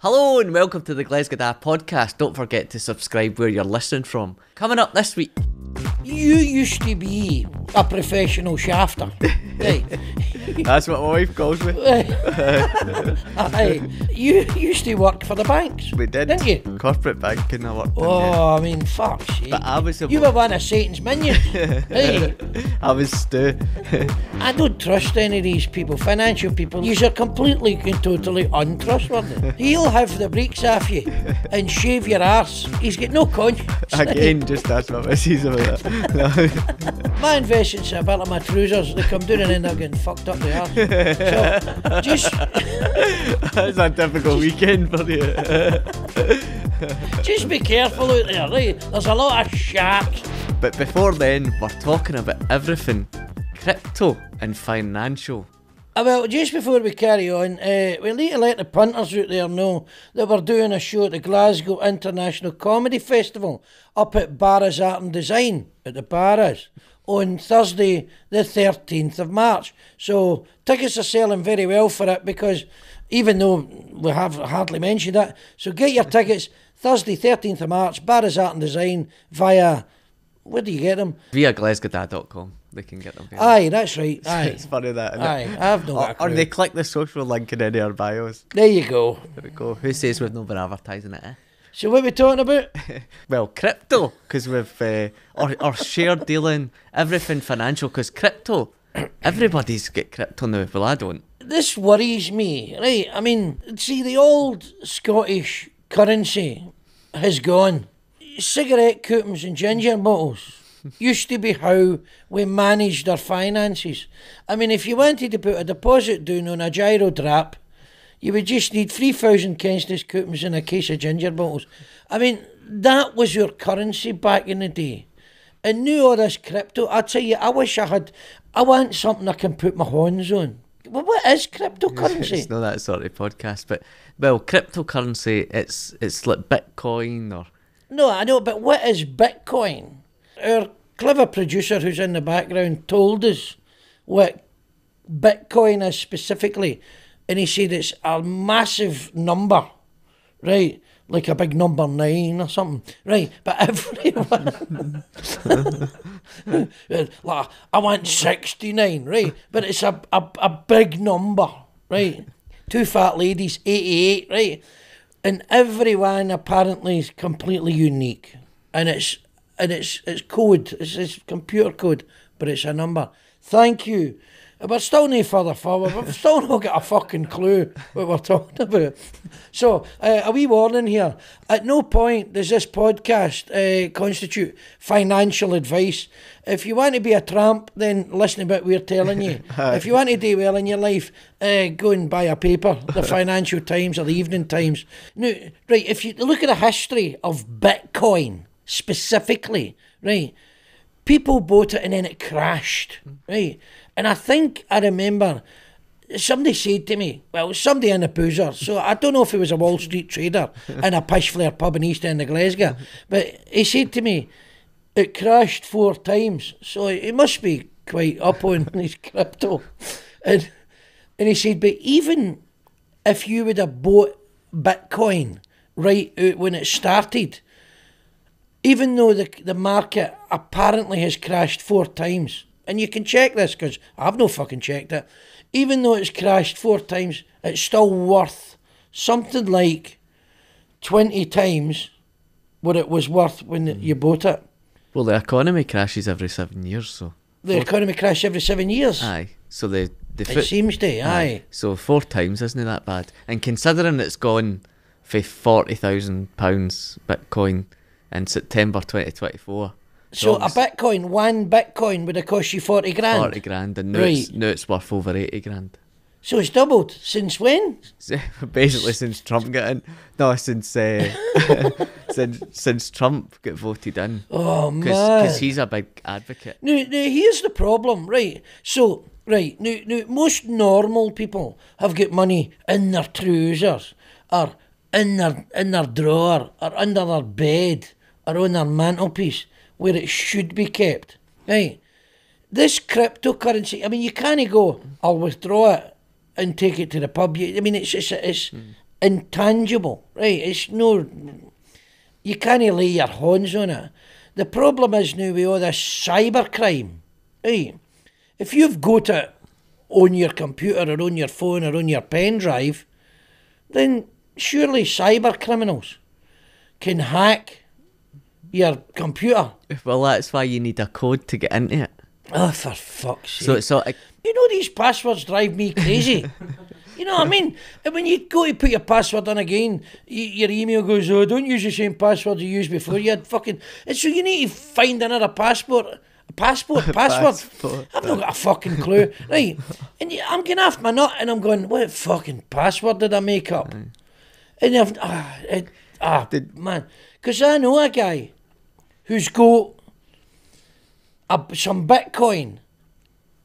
Hello and welcome to the Glesga Da Podcast. Don't forget to subscribe where you're listening from. Coming up this week. You used to be a professional shafter, right? That's what my wife calls me. Aye. You used to work for the banks. We did. Didn't you? Corporate banking I worked in. Oh, I mean, fuck sake. But I was You were one of Satan's minions. Hey, I was Stu. I don't trust any of these people, financial people. You're completely and totally untrustworthy. He'll have the breeks off you and shave your arse. He's got no conscience. Again, just ask my missus about it. No. My investments are about like my trousers. They come down and end up getting fucked up the arse. So, just... That's a typical weekend for you. Just be careful out there, right? There's a lot of sharks. But before then, we're talking about everything crypto and financial. Well, just before we carry on, we need to let the punters out there know that we're doing a show at the Glasgow International Comedy Festival up at Barra's Art and Design at the Barras on Thursday the 13th of March. So tickets are selling very well for it because even though we have hardly mentioned it, so get your tickets Thursday 13th of March, Barra's Art and Design via, where do you get them? Via glesgada.com. They can get them. Aye, that's right. Aye. It's funny that, isn't Aye, it? I've no got a Or clue. they click the social link in any of our bios. There you go. There we go. Who says we've not been advertising it, eh? So what are we talking about? Well, crypto, because we've or share dealing, everything financial, because crypto, everybody's got crypto now, well I don't. This worries me, right? I mean, see, the old Scottish currency has gone. Cigarette coupons and ginger bottles used to be how we managed our finances. I mean, if you wanted to put a deposit down on a gyro drap, you would just need 3,000 Kensington coupons and a case of ginger bottles. I mean, that was your currency back in the day. And now all this crypto, I tell you, I want something I can put my hands on. Well, what is cryptocurrency? It's not that sort of podcast, but, well, cryptocurrency, it's like Bitcoin or... No, I know, but what is Bitcoin? Our clever producer who's in the background told us what Bitcoin is specifically, and he said it's a massive number, right? Like a big number 9 or something, right? But everyone, like, I want 69, right? But it's a big number, right? Two fat ladies, 88, right? And everyone apparently is completely unique, and it's code, it's computer code, but it's a number. Thank you. We're still no further forward. We've still not got a fucking clue what we're talking about. So, a wee warning here. At no point does this podcast constitute financial advice. If you want to be a tramp, then listen to what we're telling you. If you want to do well in your life, go and buy a paper, the Financial Times or the Evening Times. Now, right, if you look at the history of Bitcoin specifically, right, people bought it and then it crashed, right? And I think I remember somebody said to me, well, somebody in a boozer, so I don't know if he was a Wall Street trader in a pish flare pub in East End of Glasgow, but he said to me, it crashed 4 times, so he must be quite up on his crypto. And he said, but even if you would have bought Bitcoin right out when it started, even though the market apparently has crashed 4 times, and you can check this because I've no fucking checked it, even though it's crashed 4 times, it's still worth something like 20 times what it was worth when you bought it. Well, the economy crashes every 7 years, so... The economy crashes every 7 years? Aye, so the it seems to, aye. So 4 times isn't that bad? And considering it's gone for £40,000 Bitcoin in September 2024... So a Bitcoin, 1 Bitcoin would have cost you 40 grand? 40 grand, and now, right. Now it's worth over 80 grand. So it's doubled. Since when? Basically since Trump got in. No, since since Trump got voted in. Oh, man. Because he's a big advocate. Now, here's the problem, right? So, right, now, most normal people have got money in their trousers, or in their drawer, or under their bed, or on their mantelpiece, where it should be kept, right? This cryptocurrency, I mean, you can't go, I'll withdraw it and take it to the pub. I mean, it's intangible, right? It's no, you can't lay your hands on it. The problem is now with all this cybercrime, right? If you've got it on your computer or on your phone or on your pen drive, then surely cyber criminals can hack your computer. Well, that's why you need a code to get into it. Oh, for fuck's sake. So You know, these passwords drive me crazy. You know what I mean? And when you go to put your password in again, your email goes, oh, don't use the same password you used before. You had fucking... And so you need to find another password. Password. I've not got a fucking clue. Right? And I'm getting off my nut and I'm going, what fucking password did I make up? And man. Because I know a guy who's got some Bitcoin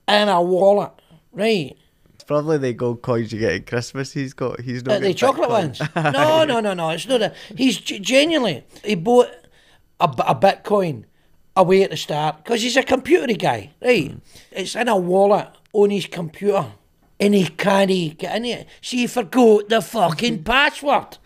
in a wallet, right? it's probably the gold coins you get at Christmas. He's not The chocolate ones. No. It's not a. He's genuinely. He bought a Bitcoin away at the start because he's a computer guy, right? It's in a wallet on his computer, and he can't get in it. See, he forgot the fucking password.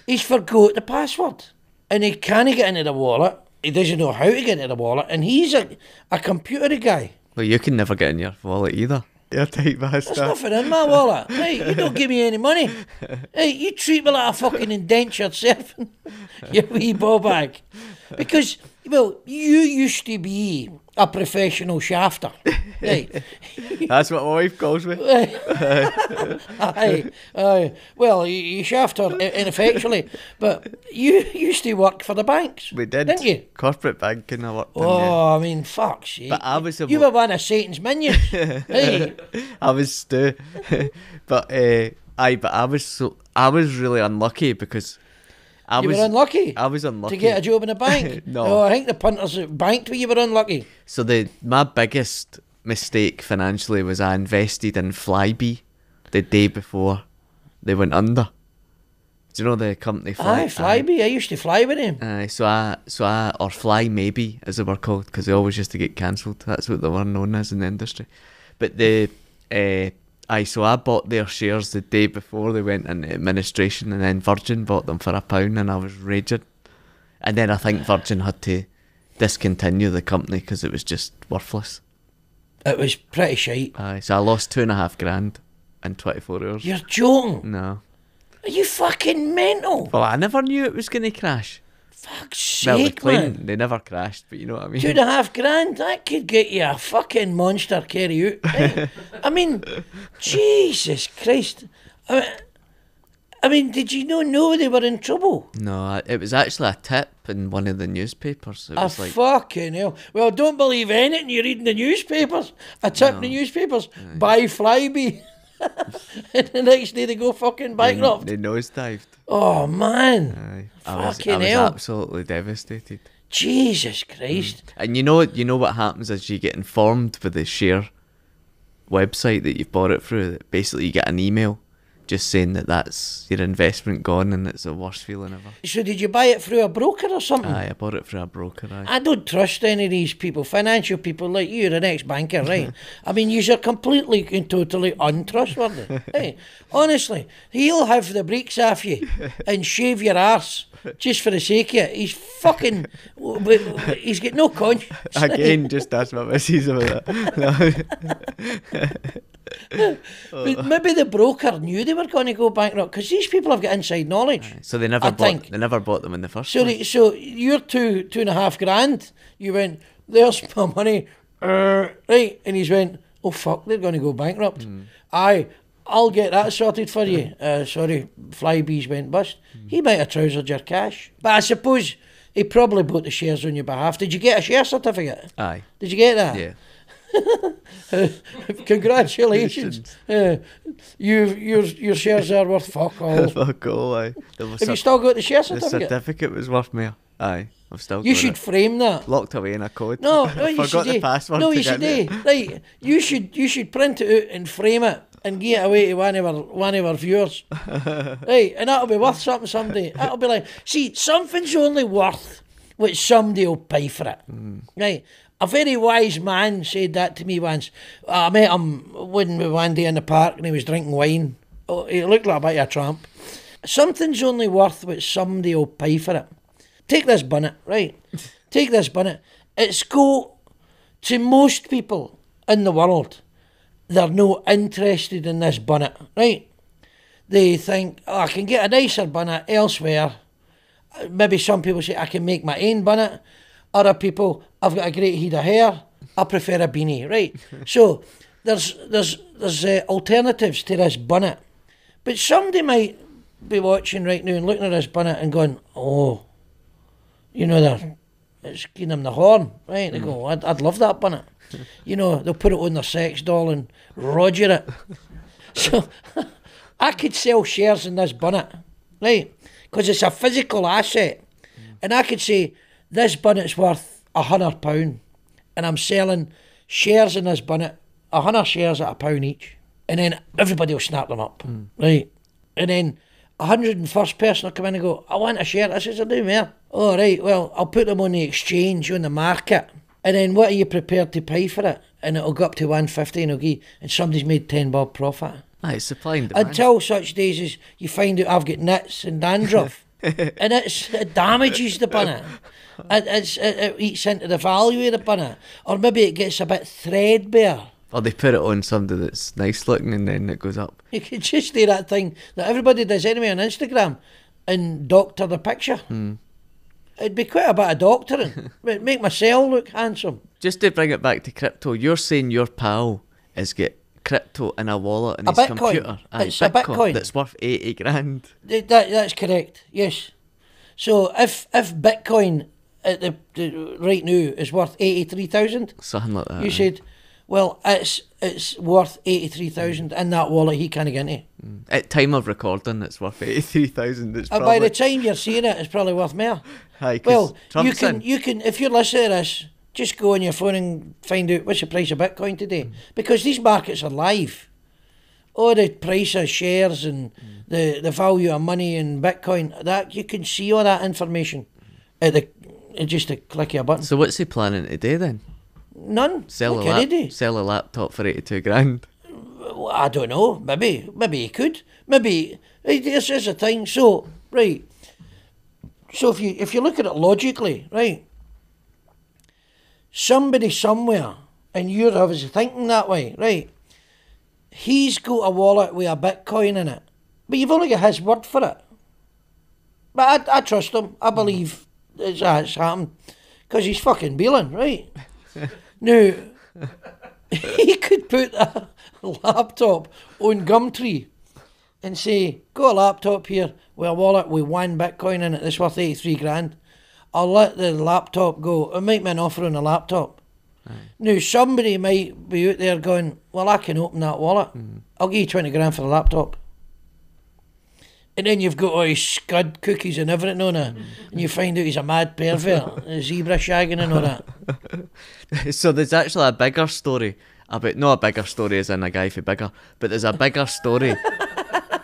He's forgot the password, and he can't get into the wallet. He doesn't know how to get into the wallet, and he's a computer guy. Well, you can never get in your wallet either. You're tight bastard. There's nothing in my wallet. Hey, you don't give me any money. Hey, you treat me like a fucking indentured servant, you wee ball bag. Because, well, you used to be a professional shafter. Right? That's what my wife calls me. Aye. Well, you shaft her ineffectually, but you used to work for the banks. We did. Didn't you? Corporate banking, I worked in. Oh, I mean, fuck sake. But I was you were one of Satan's minions. Hey. I was Stu. But I was really unlucky because You were unlucky? I was unlucky. To get a job in a bank? No. Oh, I think the punters banked but you were unlucky. So my biggest mistake financially was I invested in Flybe the day before they went under. Do you know the company Flybe? I used to fly with him. So I or Fly Maybe as they were called because they always used to get cancelled. That's what they were known as in the industry. But so I bought their shares the day before they went into administration, and then Virgin bought them for £1, and I was raging. And then I think Virgin had to discontinue the company because it was just worthless. It was pretty shite. So I lost $2,500 in 24 hours. You're joking? No. Are you fucking mental? Well, I never knew it was going to crash. Fuck's sake, Well, they claim man. they never crashed, but you know what I mean. $2,500, that could get you a fucking monster carryout. Right? I mean, Jesus Christ. I mean, did you not know they were in trouble? No, it was actually a tip in one of the newspapers. It was fucking hell. Well, don't believe anything you read in the newspapers. A tip in the newspapers. Buy Flybe. And the next day they go fucking bankrupt. They nosedived. Oh, man. I was hell. absolutely devastated. Jesus Christ. And you know what happens is you get informed with the share website that you've bought it through. That basically you get an email just saying that's your investment gone, and it's the worst feeling ever. So did you buy it through a broker or something? Aye, I bought it through a broker. I don't trust any of these people, financial people like you, the ex-banker, right? I mean, you're completely and totally untrustworthy. Hey, honestly, he'll have the brakes off you and shave your arse just for the sake of it. He's fucking... he's got no conscience. Again, just ask my missus about that. But maybe the broker knew they were going to go bankrupt because these people have got inside knowledge. So they never bought them in the first place. So your $2,500, you went, there's my money, right? And he's went, oh fuck, they're going to go bankrupt. Aye, I'll get that sorted for you. Sorry, Flybees went bust. He might have trousered your cash, but I suppose he probably bought the shares on your behalf. Did you get a share certificate? Aye. Did you get that? Yeah. Congratulations. Your shares are worth fuck all. Fuck all, aye. Have you still got the share certificate? The certificate was worth more. Aye, I've still got it. You should frame that. Locked away in a code. No, I you forgot should the password. No, to you get should it. Right, you should print it out and frame it and give it away to one of our viewers. Right, and that'll be worth something someday. That'll be like, see, something's only worth what somebody will pay for it. Right. A very wise man said that to me once. I met him one day in the park and he was drinking wine Oh, he looked like a bit of a tramp. Something's only worth what somebody will pay for it. Take this bunnet, right? Take this bunnet. It's go to most people in the world. They're no interested in this bunnet, right? They think, oh, I can get a nicer bunnet elsewhere. Maybe some people say I can make my own bunnet. Other people, I've got a great head of hair. I prefer a beanie, right? So there's alternatives to this bunnet. But somebody might be watching right now and looking at this bunnet and going, oh, you know, it's giving them the horn, right? They go, I'd love that bunnet. You know, they'll put it on their sex doll and roger it. So I could sell shares in this bunnet, right? Because it's a physical asset. And I could say, this bunnet's worth £100 and I'm selling shares in this bunnet, 100 shares at £1 each. And then everybody will snap them up, right? And then 101st person will come in and go, I want a share. I says, I do, mate. Oh, right, well, I'll put them on the exchange, on the market. And then what are you prepared to pay for it? And it'll go up to 150 and it'll give, and somebody's made 10 bob profit. It's supply and demand. Until such days as you find out I've got nits and dandruff. And it damages the bunnet. It eats into the value of the bunnet. Or maybe it gets a bit threadbare. Or they put it on somebody that's nice looking and then it goes up. You could just do that thing that everybody does anyway on Instagram and doctor the picture. It'd be quite a bit of doctoring. Make myself look handsome. Just to bring it back to crypto, you're saying your pal is get crypto in a wallet in A his Bitcoin. computer. It's a Bitcoin. That's worth 80 grand. That's correct, yes. So if Bitcoin at the right now is worth 83,000, Something like that. you said, well, it's worth 83,000 in that wallet he can't get into. At time of recording, it's worth 83,000. It's And by the time you're seeing it, it's probably worth more. Aye, 'cause Well, Trump's in. you can if you're listening to this, just go on your phone and find out what's the price of Bitcoin today, because these markets are live. All the price of shares and the value of money in Bitcoin, that you can see all that information at just a click of a button. So what's he planning to do then? None. Sell What a can he do? sell a laptop for 82 grand. Well, I don't know. Maybe he could. Maybe this is a thing. So right. So if you look at it logically, right, somebody somewhere, and you're obviously thinking that way, right? He's got a wallet with a Bitcoin in it, but you've only got his word for it. But I trust him. I believe it's happened because he's fucking Beelan, right? Now he could put a laptop on Gumtree and say, got a laptop here with a wallet with one Bitcoin in it that's worth 83 grand. I'll let the laptop go. I'll make me an offer on a laptop. Now somebody might be out there going, well, I can open that wallet. I'll give you 20 grand for the laptop. And then you've got all his scud cookies and everything on it, and you find out he's a mad pervert, a zebra shagging and all that. So there's actually a bigger story about, not a bigger story as in a guy for bigger, but there's a bigger story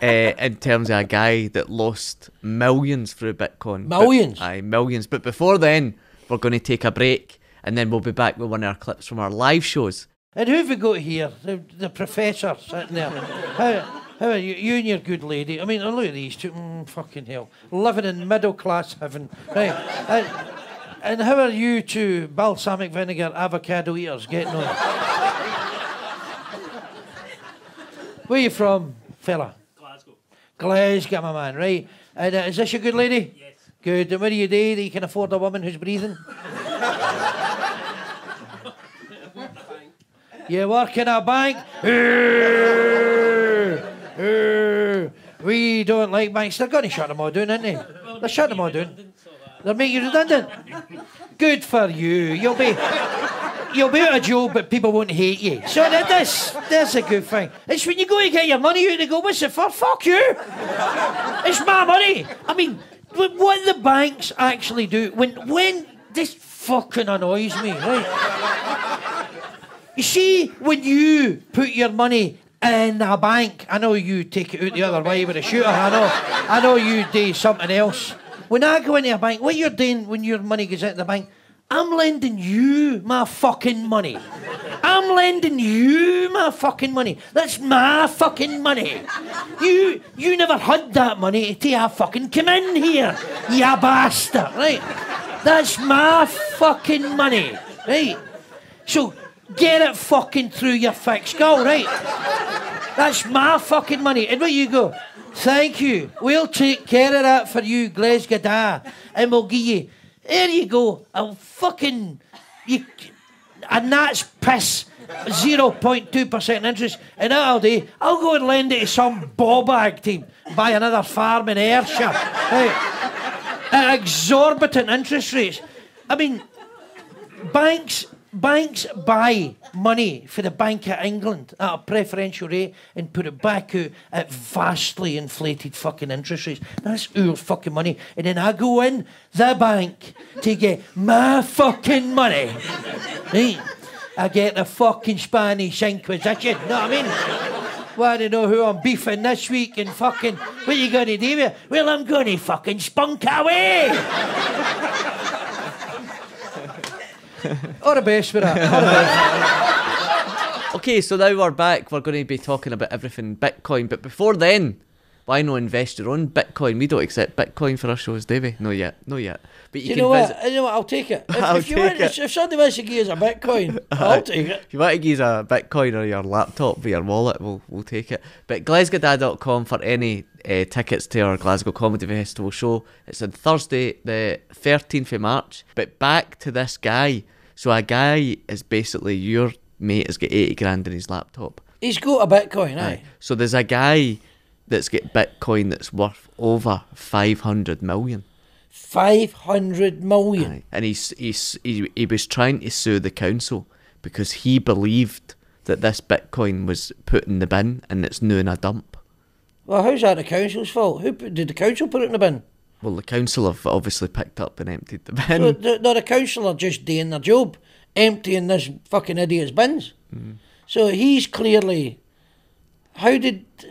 in terms of a guy that lost millions through Bitcoin. Millions? Millions. But before then, we're going to take a break, and then we'll be back with one of our clips from our live shows. And who have we got here? The professor sitting there. How are you? You and your good lady. I mean, look at these two. Fucking hell. Living in middle class heaven. Right. And how are you two balsamic vinegar avocado eaters getting on? Where are you from, fella? Glasgow. Glesga, my man, right. And is this your good lady? Yes. Good. And what do you do that you can afford a woman who's breathing? You work in a bank? We don't like banks. They're going to shut them all down, aren't they? They're shutting them all down. They're making you redundant. Good for you. You'll be out of job, but people won't hate you. So that's a good thing. It's when you go to get your money out, they go, what's it for? Fuck you. It's my money. I mean, what the banks actually do, when this fucking annoys me, right? You see, when you put your money in a bank, I know you take it out the other way with a shooter, I know you do something else. When I go into a bank, what you're doing when your money goes into the bank, I'm lending you my fucking money. I'm lending you my fucking money. That's my fucking money. You never had that money till I fucking come in here, you bastard, right? That's my fucking money, right? So get it fucking through your thick skull, right? That's my fucking money. And where you go, thank you. We'll take care of that for you, Glesga Da. And we'll give you, there you go, a fucking, a gnat's piss, 0.2% interest. And that'll do. I'll go and lend it to some bobag to buy another farm in Ayrshire. Right? At exorbitant interest rates. I mean, banks buy money for the Bank of England at a preferential rate and put it back out at vastly inflated fucking interest rates. That's our fucking money. And then I go in the bank to get my fucking money. Right? I get the fucking Spanish Inquisition. Know what I mean? Want to know who I'm beefing this week and fucking... What are you going to do with it? Well, I'm going to fucking spunk away. All the best with that. All the best. Okay, so now we're back. We're going to be talking about everything Bitcoin. But before then, why not invest your own Bitcoin? We don't accept Bitcoin for our shows, do we? No yet. But you know what? I'll take it. If somebody wants to give us a Bitcoin, I'll take it. If you want to give us a Bitcoin or your laptop with your wallet, we'll take it. But glesgada.com for any tickets to our Glasgow Comedy Festival show. It's on Thursday, the 13th of March. But back to this guy. So a guy is basically your mate has got 80 grand in his laptop. He's got a Bitcoin, aye. So there's a guy that's got Bitcoin that's worth over 500 million. 500 million. Aye. And he was trying to sue the council because he believed that this Bitcoin was put in the bin and it's now in a dump. Well, how's that the council's fault? Did the council put it in the bin? Well, the council have obviously picked up and emptied the bin. So the council are just doing their job, emptying this fucking idiot's bins. Mm. So he's clearly... How did the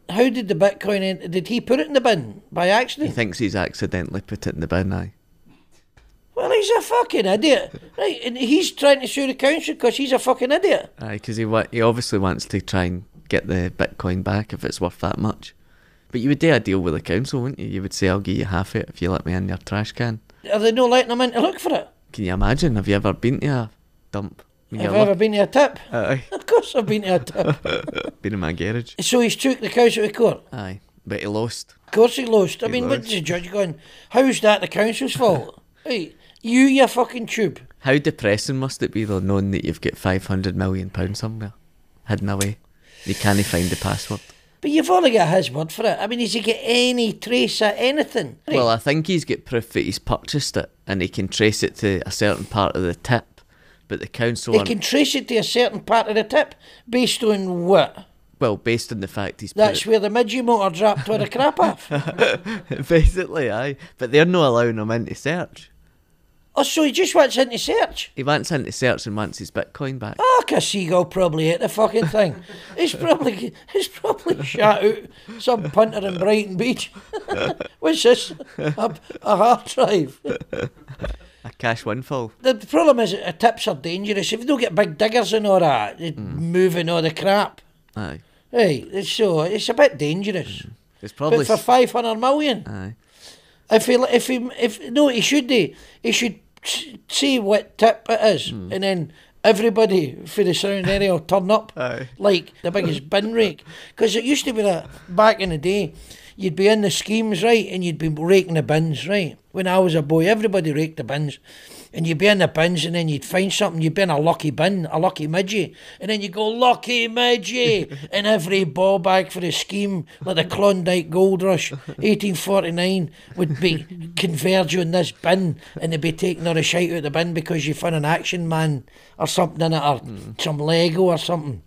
Bitcoin... Did he put it in the bin by accident? He thinks he's accidentally put it in the bin, aye. Well, he's a fucking idiot. Right, and he's trying to sue the council because he's a fucking idiot. Aye, because he obviously wants to try and get the Bitcoin back if it's worth that much. But you would do a deal with the council, wouldn't you? You would say, I'll give you half it if you let me in your trash can. Are they not letting them in to look for it? Can you imagine? Have you ever been to a dump? Have I ever been to a tip? Aye. Of course I've been to a tip. Been in my garage. So he's took the council to court? Aye, but he lost. Of course he lost. I mean, what's the judge going, how's that the council's fault? Hey, you fucking tube. How depressing must it be though, knowing that you've got £500 million somewhere hidden away? You can't find the password. But you've only got his word for it. I mean, has he got any trace of anything? Well, I think he's got proof that he's purchased it and he can trace it to a certain part of the tip. But the council... He can trace it to a certain part of the tip? Based on what? Well, based on the fact he's... That's where the midgie motor dropped all the crap off? Basically, aye. But they're not allowing him into search. Oh, so he just wants into search? He wants into search and wants his Bitcoin back. Oh, a seagull probably ate the fucking thing. He's probably shot out some punter in Brighton Beach. What's this? A hard drive. A cash windfall. The problem is that tips are dangerous. If you don't get big diggers and all that, moving all the crap. Aye. Hey, it's a bit dangerous. It's probably... But for 500 million. Aye. He should say what tip it is, and then everybody for the surrounding area will turn up. Aye. Like the biggest bin rake. Because it used to be that back in the day, you'd be in the schemes, right, and you'd be raking the bins, right. When I was a boy, everybody raked the bins. And you'd be in the bins and then you'd find something, you'd be in a lucky bin, a lucky midgie, and then you'd go, lucky midgie, and every ball bag for the scheme, like the Klondike Gold Rush, 1849, would be converge on this bin, and they'd be taking all the shite out of the bin because you found an Action Man or something in it, or some Lego or something.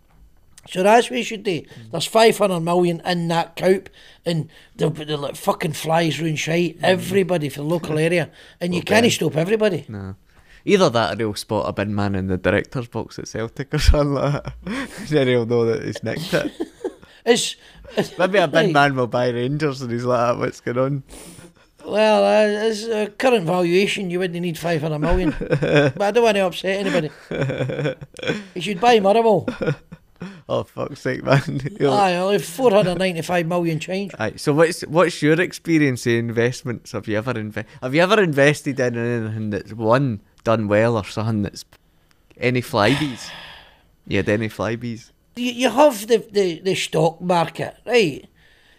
So that's what you should do. There's 500 million in that coop, and they'll like fucking flies ruin shite, everybody for the local area, and you can't stop everybody. No. Either that or he'll spot a bin man in the director's box at Celtic or something like that. Then he'll know that he's nicked it. It's Maybe a bin man will buy Rangers and he's like, what's going on? Well, as a current valuation, you wouldn't need 500 million. But I don't want to upset anybody. You should buy Murrable. Oh, fuck's sake, man. Aye, only 495 million change. Aye, so what's your experience in investments? Have you ever invested in anything that's done well, or something that's any flybees? You had any flybees? You have the stock market, right?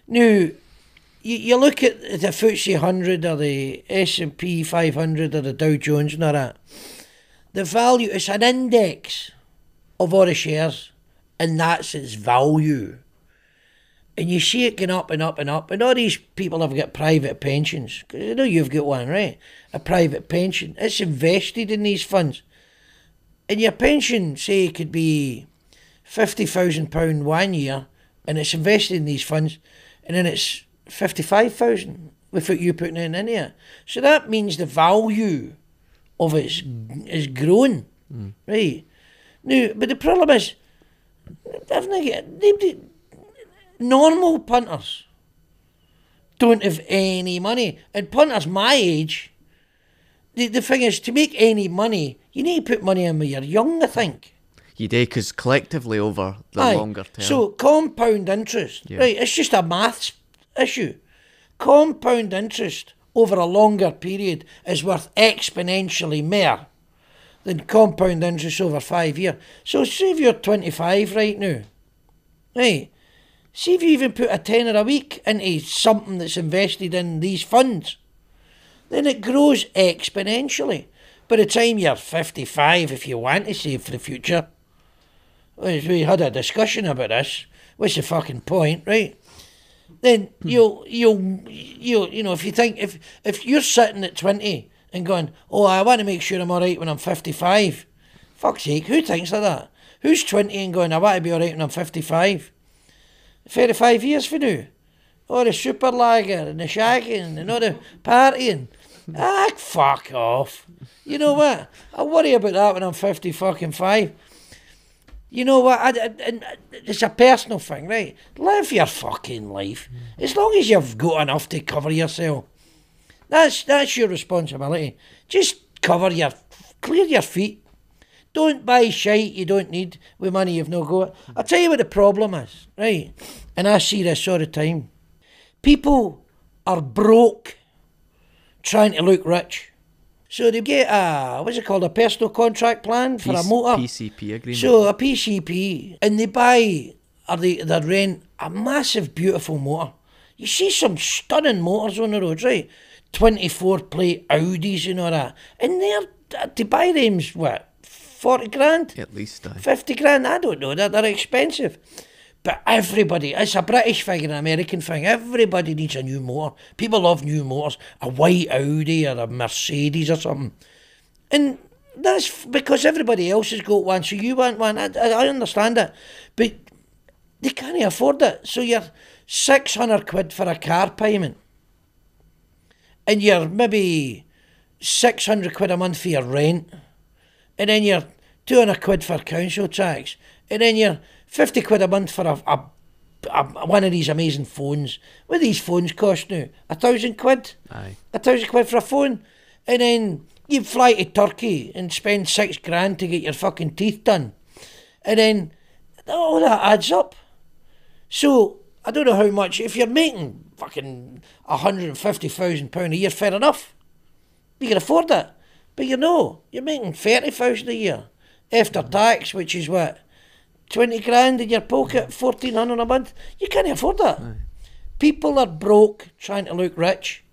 Now, you look at the FTSE 100 or the S&P 500 or the Dow Jones and all that. The value, it's an index of all the shares, and that's its value. And you see it going up and up and up, and all these people have got private pensions. Because I know you've got one, right? A private pension. It's invested in these funds. And your pension, say, could be £50,000 1 year, and it's invested in these funds, and then it's 55,000 without you putting it in here. So that means the value of it is grown, right? Now, but the problem is, normal punters don't have any money. And punters my age, the thing is, to make any money, you need to put money in when you're young, I think. You do, because collectively over the longer term. So compound interest, right, it's just a maths issue. Compound interest over a longer period is worth exponentially more than compound interest over 5 years. So say if you're 25 right now, right, see if you even put a tenner a week into something that's invested in these funds, then it grows exponentially. By the time you're 55, if you want to save for the future, we had a discussion about this, what's the fucking point, right? Then you'll if you think, if you're sitting at 20 and going, oh, I want to make sure I'm alright when I'm 55, fuck's sake, who thinks like that? Who's 20 and going, I want to be alright when I'm 55? 35 years for now. Oh, the super lager and the shagging and all the partying. Fuck off. You know what? I'll worry about that when I'm 50 fucking 5. You know what? It's a personal thing, right? Live your fucking life. As long as you've got enough to cover yourself. That's your responsibility. Just clear your feet. Don't buy shite you don't need with money you've no got. I'll tell you what the problem is, right? And I see this all the time. People are broke trying to look rich. So they get a personal contract plan for a motor. PCP agreement. So a PCP, and they buy or they rent a massive, beautiful motor. You see some stunning motors on the roads, right? 24 plate Audis and all that. And to buy them's what, 40 grand? At least. 50 grand, I don't know, they're expensive. But everybody, it's a British thing and an American thing, everybody needs a new motor. People love new motors, a white Audi or a Mercedes or something. And that's because everybody else has got one, so you want one. I understand it. But they can't afford it. So you're 600 quid for a car payment. And you're maybe 600 quid a month for your rent. And then you're 200 quid for council tax. And then you're 50 quid a month for one of these amazing phones. What do these phones cost now? 1,000 quid? Aye. 1,000 quid for a phone? And then you fly to Turkey and spend 6 grand to get your fucking teeth done. And then all that adds up. So, I don't know how much, if you're making fucking £150,000 a year, fair enough. You can afford it. But you're making 30,000 a year. After tax, which is what? 20 grand in your pocket, 1,400 a month. You can't afford that. Aye. People are broke trying to look rich.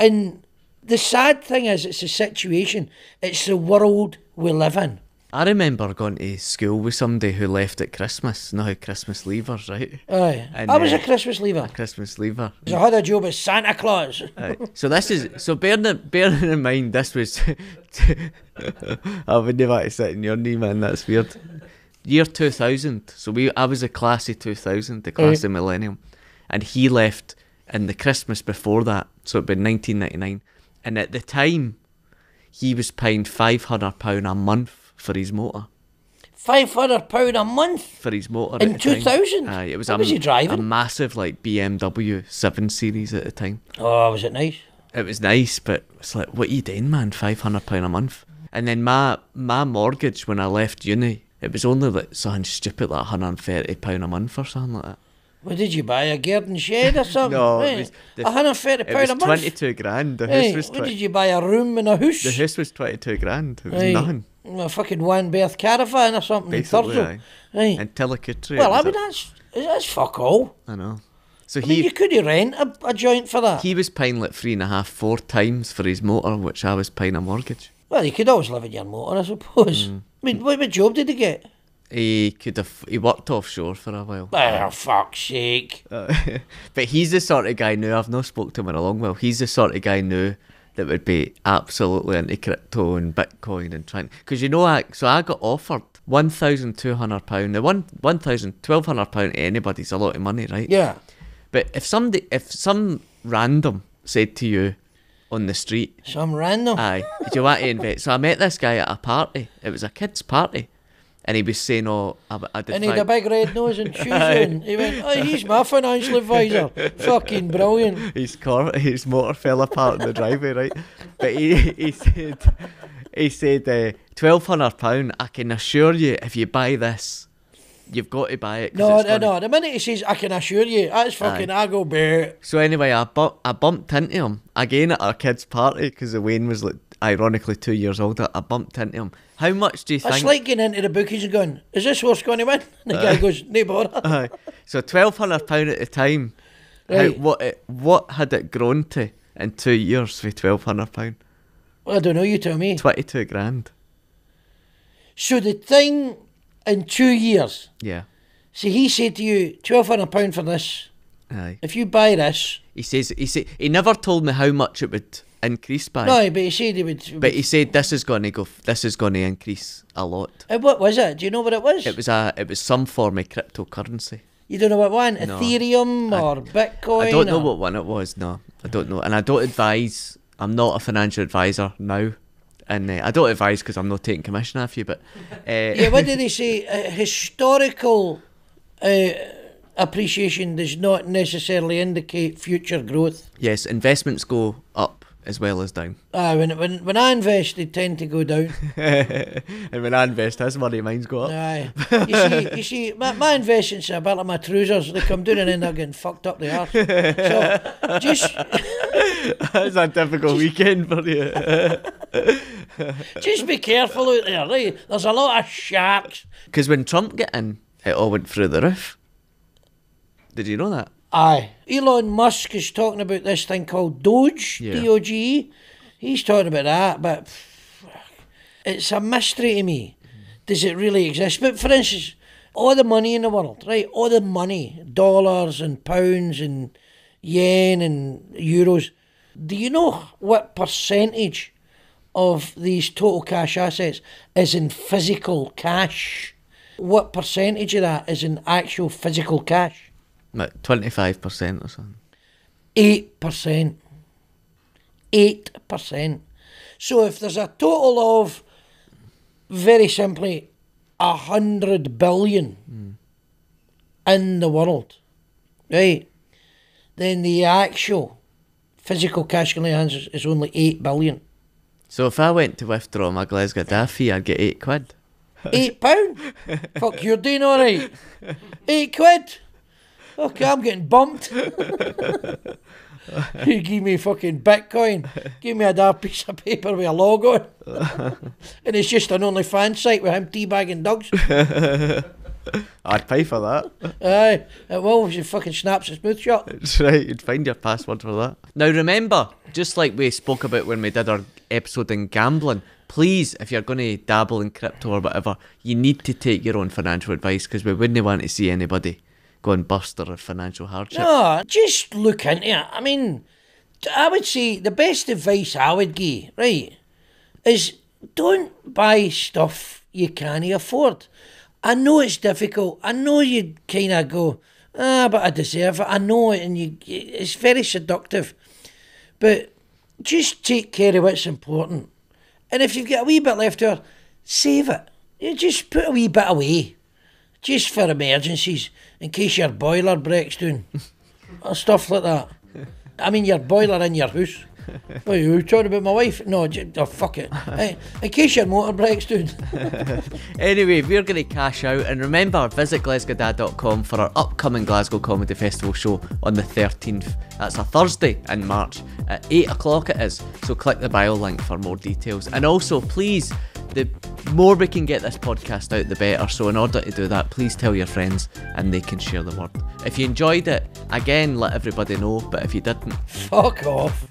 And the sad thing is, it's a situation, it's the world we live in. I remember going to school with somebody who left at Christmas. Now Christmas leavers, right? Aye. And I was a Christmas leaver. A Christmas leaver. So I had a job as Santa Claus. Aye. So bearing in mind, this was I wouldn't have had to sit in your knee, man, that's weird. Year 2000, so I was a class of 2000, the class of Millennium, and he left in the Christmas before that, so it'd been 1999, and at the time, he was paying £500 a month for his motor. £500 a month? For his motor in 2000? It was what was he driving? A massive like BMW 7 Series at the time. Oh, was it nice? it was nice, but it's like, what are you doing, man? £500 a month. And then my mortgage when I left uni, it was only like something stupid like £130 a month or something like that. What did you buy, a garden shed or something? No, right. it was £130 a month? It was 22 grand. The right. house was What did you buy, a room in a house? The house was 22 grand. It was right. nothing. A fucking one-berth caravan or something. Basically, in right. And Tillicutry. Well, I mean, that's fuck all. I know. So I mean, you could rent a joint for that. He was paying like 3.5, 4 times for his motor, which I was paying a mortgage. Well, you could always live in your motor, I suppose. I mean, what job did he get? He worked offshore for a while. Oh, fuck's sake. But he's the sort of guy now, I've not spoke to him in a long while, he's the sort of guy now that would be absolutely into crypto and Bitcoin and trying... Because I got offered £1,200. Now, £1,200 to anybody's a lot of money, right? Yeah. But if some random said to you on the street... Some random? Aye, do you want to invest? So I met this guy at a party. It was a kid's party. And he was saying, I did... And he had a big red nose and shoes on. He went, he's my financial advisor. Fucking brilliant. His motor fell apart in the driveway, right? But he said, £1,200, I can assure you, if you buy this, you've got to buy it. No. The minute he says, I can assure you, that's fucking, I go, bear. So anyway, I bumped into him again at our kid's party because Wayne was like, ironically 2 years older. I bumped into him. How much do you think? It's like getting into the bookies and going, is this what's going to win? And the guy goes, no bother. So £1,200 at the time. Right. What had it grown to in 2 years for £1,200? Well, I don't know, you tell me. 22 grand. So the thing in 2 years. Yeah. See, he said to you, £1,200 for this. Aye. If you buy this. He never told me how much it would increase by. No, but he said he would. But he said this is going to increase a lot. And what was it? Do you know what it was? It was some form of cryptocurrency. You don't know what one? No. Ethereum or Bitcoin? I don't know what one it was. No, I don't know, and I don't advise. I'm not a financial advisor now, and I don't advise because I'm not taking commission off you. But yeah, what did he say? Historical appreciation does not necessarily indicate future growth. Yes, investments go up as well as down. When I invest, they tend to go down. And when I invest his money, mine's go up. Aye. You see, my investments are about like my trousers. They come down and then they're getting fucked up the arse. So, just... That's a typical weekend for you. Just be careful out there, right? There's a lot of sharks. Because when Trump got in, it all went through the roof. Did you know that? Aye. Elon Musk is talking about this thing called Doge, D-O-G-E. He's talking about that, but it's a mystery to me. Does it really exist? But for instance, all the money in the world, right? All the money, dollars and pounds and yen and euros. Do you know what percentage of these total cash assets is in physical cash? What percentage of that is in actual physical cash? Like 25% or something. 8%. 8%. So if there's a total of, very simply, 100 billion in the world, right, then the actual physical cash in your hands is only 8 billion. So if I went to withdraw my Glesga Da fee, I'd get £8. £8? Fuck, you're doing alright. £8? Okay, I'm getting bumped. You give me fucking Bitcoin. Give me a dark piece of paper with a logo on. And it's just an OnlyFans site with him teabagging dogs. I'd pay for that. Aye, it will if you fucking snaps a smooth shot. That's right, you'd find your password for that. Now remember, just like we spoke about when we did our episode in gambling, please, if you're going to dabble in crypto or whatever, you need to take your own financial advice because we wouldn't want to see anybody going bust or financial hardship. No, just look into it. I mean, I would say the best advice I would give, right, is don't buy stuff you can't afford. I know it's difficult. I know you kind of go, but I deserve it. I know it, and it's very seductive. But just take care of what's important. And if you've got a wee bit left over, save it. You just put a wee bit away. Just for emergencies, in case your boiler breaks down. Or stuff like that. I mean, your boiler in your house. What are you talking about my wife? No, fuck it. Hey, in case your motor breaks, dude. Anyway, we're going to cash out, and remember, visit glesgada.com for our upcoming Glasgow Comedy Festival show on the 13th. That's a Thursday in March at 8 o'clock it is, so click the bio link for more details. And also, please, the more we can get this podcast out, the better. So in order to do that, please tell your friends and they can share the word. If you enjoyed it, again, let everybody know. But if you didn't, fuck off.